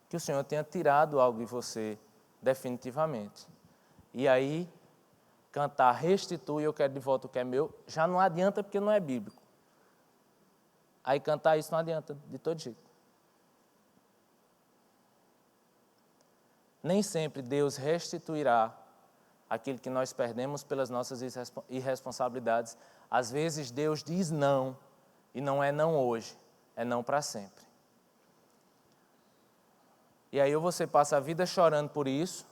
que o Senhor tenha tirado algo de você definitivamente. E aí, cantar restitui, eu quero de volta o que é meu, já não adianta porque não é bíblico. Aí cantar isso não adianta de todo jeito. Nem sempre Deus restituirá aquilo que nós perdemos pelas nossas irresponsabilidades. Às vezes Deus diz não, e não é não hoje, é não para sempre. E aí ou você passa a vida chorando por isso,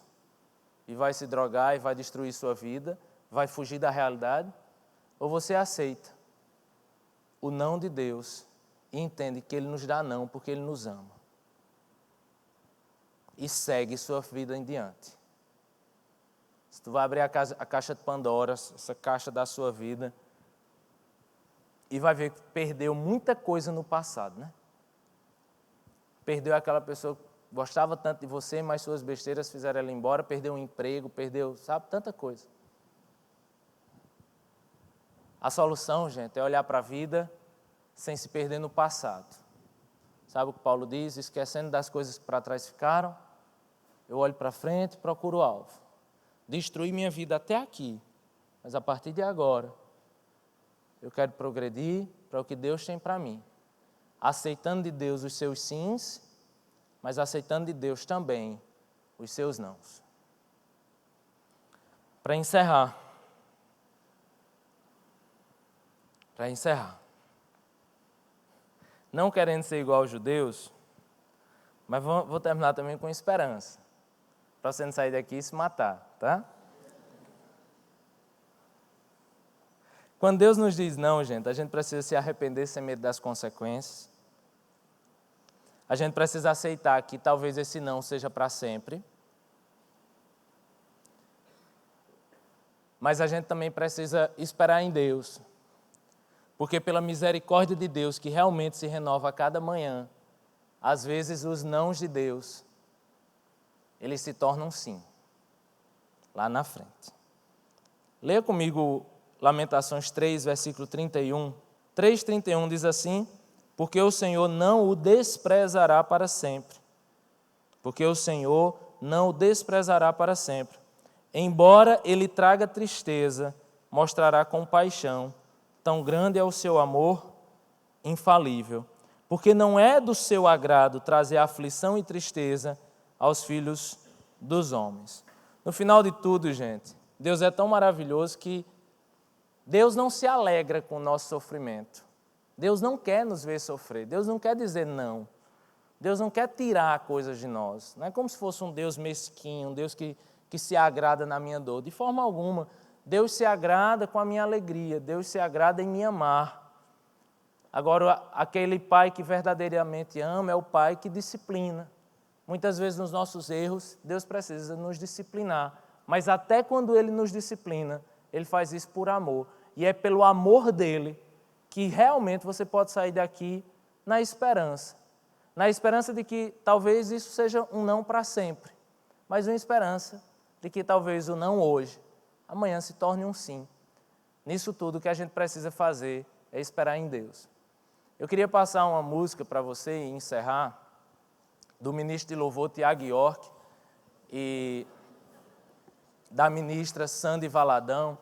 e vai se drogar e vai destruir sua vida, vai fugir da realidade, ou você aceita o não de Deus e entende que Ele nos dá não porque Ele nos ama. E segue sua vida em diante. Se tu vai abrir a caixa de Pandora, essa caixa da sua vida, e vai ver que perdeu muita coisa no passado, né? Perdeu aquela pessoa que gostava tanto de você, mas suas besteiras fizeram ela ir embora, perdeu um emprego, perdeu, sabe, tanta coisa. A solução, gente, é olhar para a vida sem se perder no passado. Sabe o que Paulo diz? Esquecendo das coisas que para trás ficaram, eu olho para frente e procuro o alvo. Destruí minha vida até aqui, mas a partir de agora, eu quero progredir para o que Deus tem para mim. Aceitando de Deus os seus sims, mas aceitando de Deus também os seus nãos. Para encerrar, não querendo ser igual aos judeus, mas vou terminar também com esperança, para você não sair daqui e se matar, tá? Quando Deus nos diz não, gente, a gente precisa se arrepender sem medo das consequências. A gente precisa aceitar que talvez esse não seja para sempre. Mas a gente também precisa esperar em Deus. Porque pela misericórdia de Deus, que realmente se renova a cada manhã, às vezes os nãos de Deus, eles se tornam sim, lá na frente. Leia comigo Lamentações 3, versículo 31. 3:31 diz assim: porque o Senhor não o desprezará para sempre. Porque o Senhor não o desprezará para sempre. Embora ele traga tristeza, mostrará compaixão. Tão grande é o seu amor infalível. Porque não é do seu agrado trazer aflição e tristeza aos filhos dos homens. No final de tudo, gente, Deus é tão maravilhoso que Deus não se alegra com o nosso sofrimento. Deus não quer nos ver sofrer. Deus não quer dizer não. Deus não quer tirar coisas de nós. Não é como se fosse um Deus mesquinho, um Deus que se agrada na minha dor. De forma alguma. Deus se agrada com a minha alegria. Deus se agrada em me amar. Agora, aquele pai que verdadeiramente ama é o pai que disciplina. Muitas vezes nos nossos erros, Deus precisa nos disciplinar. Mas até quando Ele nos disciplina, Ele faz isso por amor. E é pelo amor dEle que realmente você pode sair daqui na esperança. Na esperança de que talvez isso seja um não para sempre. Mas uma esperança de que talvez o não hoje, amanhã se torne um sim. Nisso tudo o que a gente precisa fazer é esperar em Deus. Eu queria passar uma música para você e encerrar, do ministro de louvor Tiago York e da ministra Sandy Valadão.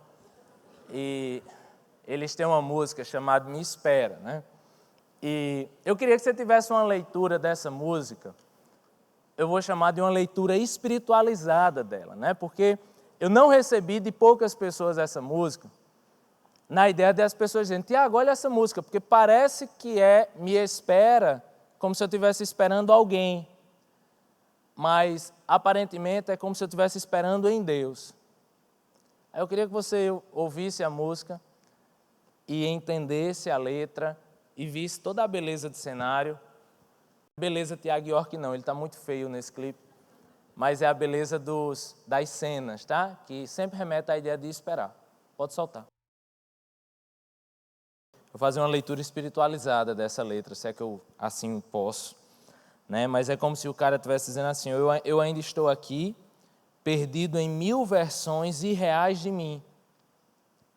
E eles têm uma música chamada Me Espera, né? E eu queria que você tivesse uma leitura dessa música, eu vou chamar de uma leitura espiritualizada dela, né? Porque eu não recebi de poucas pessoas essa música, na ideia das pessoas dizendo, Tiago, olha essa música, porque parece que é Me Espera, como se eu estivesse esperando alguém, mas aparentemente é como se eu estivesse esperando em Deus. Aí eu queria que você ouvisse a música e entendesse a letra e visse toda a beleza do cenário. Beleza Thiago York não, ele está muito feio nesse clipe, mas é a beleza das cenas, tá? Que sempre remete à ideia de esperar. Pode soltar. Vou fazer uma leitura espiritualizada dessa letra, se é que eu assim posso, né? Mas é como se o cara estivesse dizendo assim: eu ainda estou aqui, perdido em 1000 versões irreais de mim.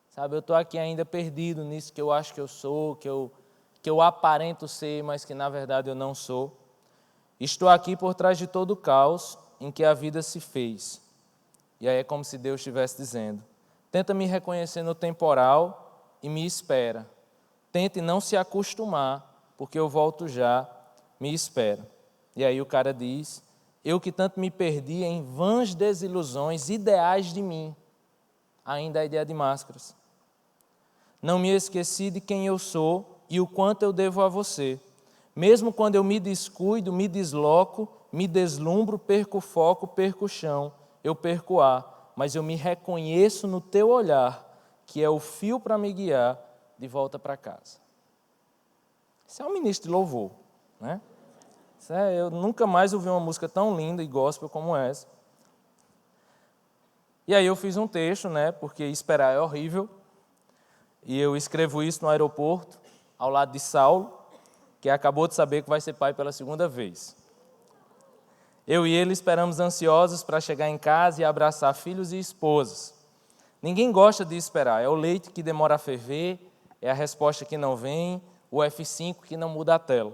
Sabe, eu estou aqui ainda perdido nisso que eu acho que eu sou, que eu aparento ser, mas que na verdade eu não sou. Estou aqui por trás de todo o caos em que a vida se fez. E aí é como se Deus estivesse dizendo: tenta me reconhecer no temporal e me espera. Tente não se acostumar, porque eu volto já, me espera. E aí o cara diz: eu que tanto me perdi em vãs desilusões, ideais de mim. Ainda a ideia de máscaras. Não me esqueci de quem eu sou e o quanto eu devo a você. Mesmo quando eu me descuido, me desloco, me deslumbro, perco o foco, perco o chão, eu perco o ar, mas eu me reconheço no teu olhar, que é o fio para me guiar de volta para casa. Isso é um ministro de louvor, né? Eu nunca mais ouvi uma música tão linda e gospel como essa. E aí eu fiz um texto, né? Porque esperar é horrível. E eu escrevo isso no aeroporto, ao lado de Saulo, que acabou de saber que vai ser pai pela segunda vez. Eu e ele esperamos ansiosos para chegar em casa e abraçar filhos e esposas. Ninguém gosta de esperar, é o leite que demora a ferver, é a resposta que não vem, o F5 que não muda a tela.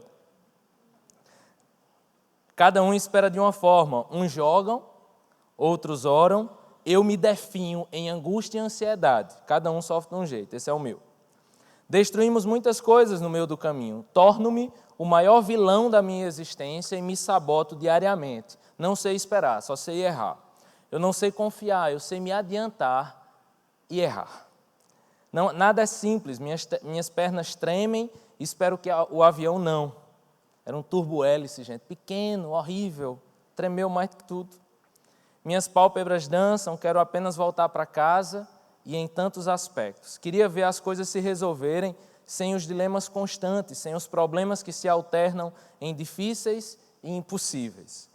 Cada um espera de uma forma, uns jogam, outros oram, eu me definho em angústia e ansiedade, cada um sofre de um jeito, esse é o meu. Destruímos muitas coisas no meio do caminho, torno-me o maior vilão da minha existência e me saboto diariamente. Não sei esperar, só sei errar. Eu não sei confiar, eu sei me adiantar e errar. Não, nada é simples, minhas pernas tremem, espero que o avião não. Era um turbo-hélice, gente, pequeno, horrível, tremeu mais que tudo. Minhas pálpebras dançam, quero apenas voltar para casa e em tantos aspectos. Queria ver as coisas se resolverem sem os dilemas constantes, sem os problemas que se alternam em difíceis e impossíveis.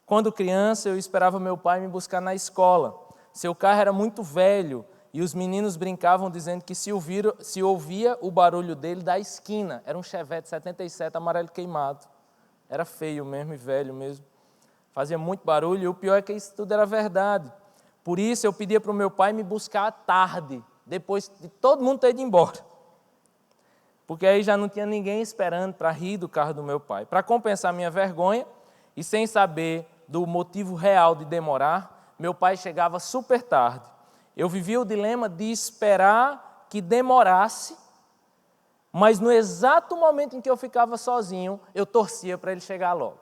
Quando criança, eu esperava meu pai me buscar na escola. Seu carro era muito velho e os meninos brincavam dizendo que se ouvia o barulho dele da esquina. Era um Chevette 77 amarelo queimado. Era feio mesmo e velho mesmo. Fazia muito barulho e o pior é que isso tudo era verdade. Por isso eu pedia para o meu pai me buscar à tarde, depois de todo mundo ter ido embora. Porque aí já não tinha ninguém esperando para rir do carro do meu pai. Para compensar minha vergonha e sem saber do motivo real de demorar, meu pai chegava super tarde. Eu vivia o dilema de esperar que demorasse, mas no exato momento em que eu ficava sozinho, eu torcia para ele chegar logo.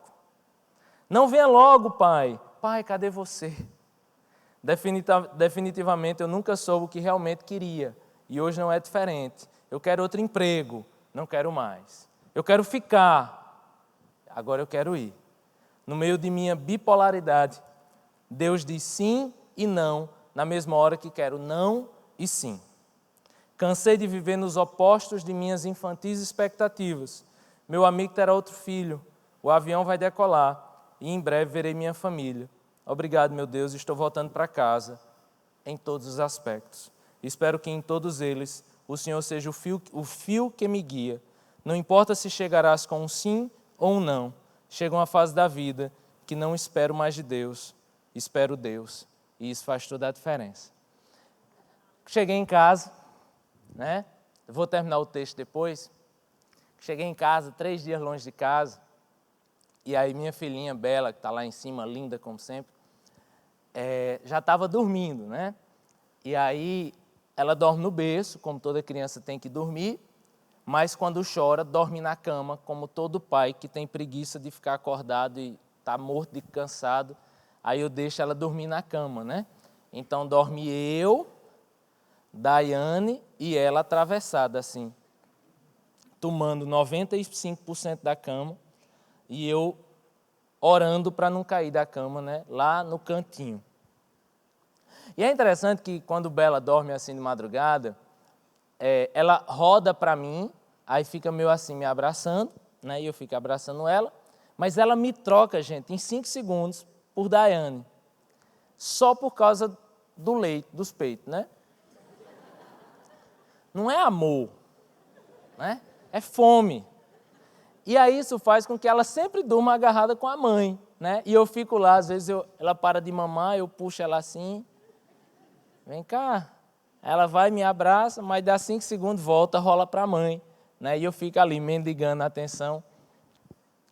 Não venha logo, pai. Pai, cadê você? Definitivamente eu nunca soube o que realmente queria. E hoje não é diferente. Eu quero outro emprego. Não quero mais. Eu quero ficar. Agora eu quero ir. No meio de minha bipolaridade, Deus diz sim e não, na mesma hora que quero não e sim. Cansei de viver nos opostos de minhas infantis expectativas. Meu amigo terá outro filho. O avião vai decolar. E em breve verei minha família. Obrigado, meu Deus, estou voltando para casa em todos os aspectos. Espero que em todos eles o Senhor seja o fio que me guia. Não importa se chegarás com um sim ou um não. Chega uma fase da vida que não espero mais de Deus, espero Deus. E isso faz toda a diferença. Cheguei em casa, né? Eu vou terminar o texto depois. Cheguei em casa, 3 dias longe de casa. E aí minha filhinha Bela, que está lá em cima, linda como sempre, já estava dormindo, né? E aí ela dorme no berço, como toda criança tem que dormir, mas quando chora, dorme na cama, como todo pai que tem preguiça de ficar acordado e está morto de cansado. Aí eu deixo ela dormir na cama, né? Então dorme eu, Daiane e ela atravessada assim, tomando 95% da cama. E eu orando para não cair da cama, né? Lá no cantinho. E é interessante que quando Bela dorme assim de madrugada, ela roda para mim, aí fica meio assim me abraçando, né? E eu fico abraçando ela, mas ela me troca, gente, em 5 segundos por Daiane, só por causa do leite, dos peitos, né? Não é amor, né? É fome. E aí isso faz com que ela sempre durma agarrada com a mãe, né? E eu fico lá, às vezes ela para de mamar, eu puxo ela assim, vem cá. Ela vai, me abraça, mas dá 5 segundos, volta, rola para a mãe, né? E eu fico ali mendigando a atenção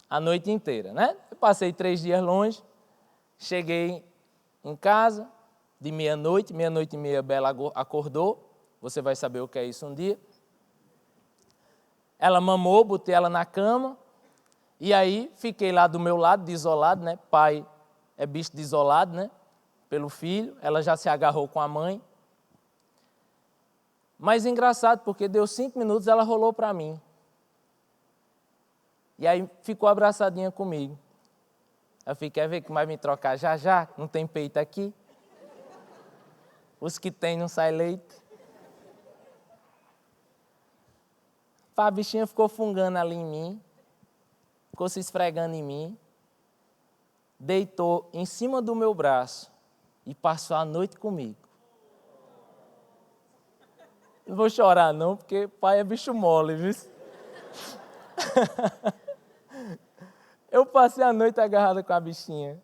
a noite inteira, né? Eu passei 3 dias longe, cheguei em casa de meia-noite, meia-noite e meia, Bela acordou, você vai saber o que é isso um dia. Ela mamou, botei ela na cama, e aí fiquei lá do meu lado, de isolado, né? Pai é bicho de isolado, né? Pelo filho, ela já se agarrou com a mãe. Mas engraçado, porque deu 5 minutos, ela rolou para mim. E aí ficou abraçadinha comigo. Eu falei, quer ver que vai me trocar já já? Não tem peito aqui? Os que tem não sai leite. A bichinha ficou fungando ali em mim, ficou se esfregando em mim, deitou em cima do meu braço e passou a noite comigo. Não vou chorar não, porque pai é bicho mole, viu? Eu passei a noite agarrada com a bichinha.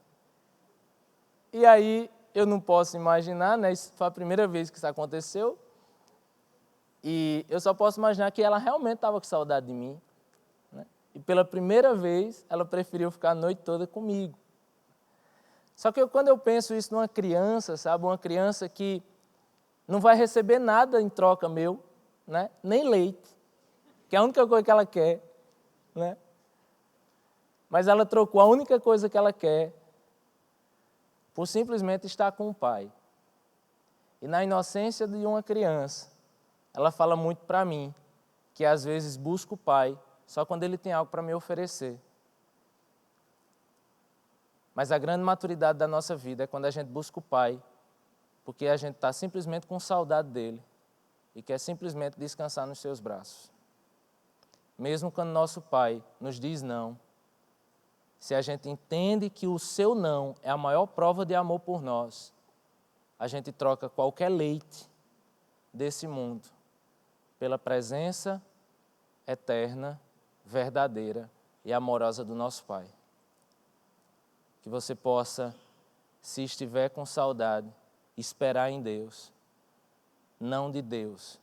E aí, eu não posso imaginar, né? Isso foi a primeira vez que isso aconteceu. E eu só posso imaginar que ela realmente estava com saudade de mim, né? E pela primeira vez, ela preferiu ficar a noite toda comigo. Só que quando eu penso isso numa criança, sabe? Uma criança que não vai receber nada em troca meu, né? Nem leite, que é a única coisa que ela quer, né? Mas ela trocou a única coisa que ela quer por simplesmente estar com o pai. E na inocência de uma criança, ela fala muito para mim, que às vezes busca o pai só quando ele tem algo para me oferecer. Mas a grande maturidade da nossa vida é quando a gente busca o pai, porque a gente está simplesmente com saudade dele e quer simplesmente descansar nos seus braços. Mesmo quando nosso pai nos diz não, se a gente entende que o seu não é a maior prova de amor por nós, a gente troca qualquer leite desse mundo pela presença eterna, verdadeira e amorosa do nosso Pai. Que você possa, se estiver com saudade, esperar em Deus, não de Deus,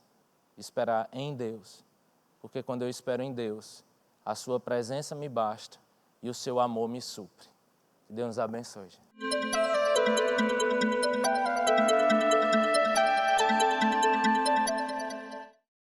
esperar em Deus. Porque quando eu espero em Deus, a sua presença me basta e o seu amor me supre. Que Deus nos abençoe.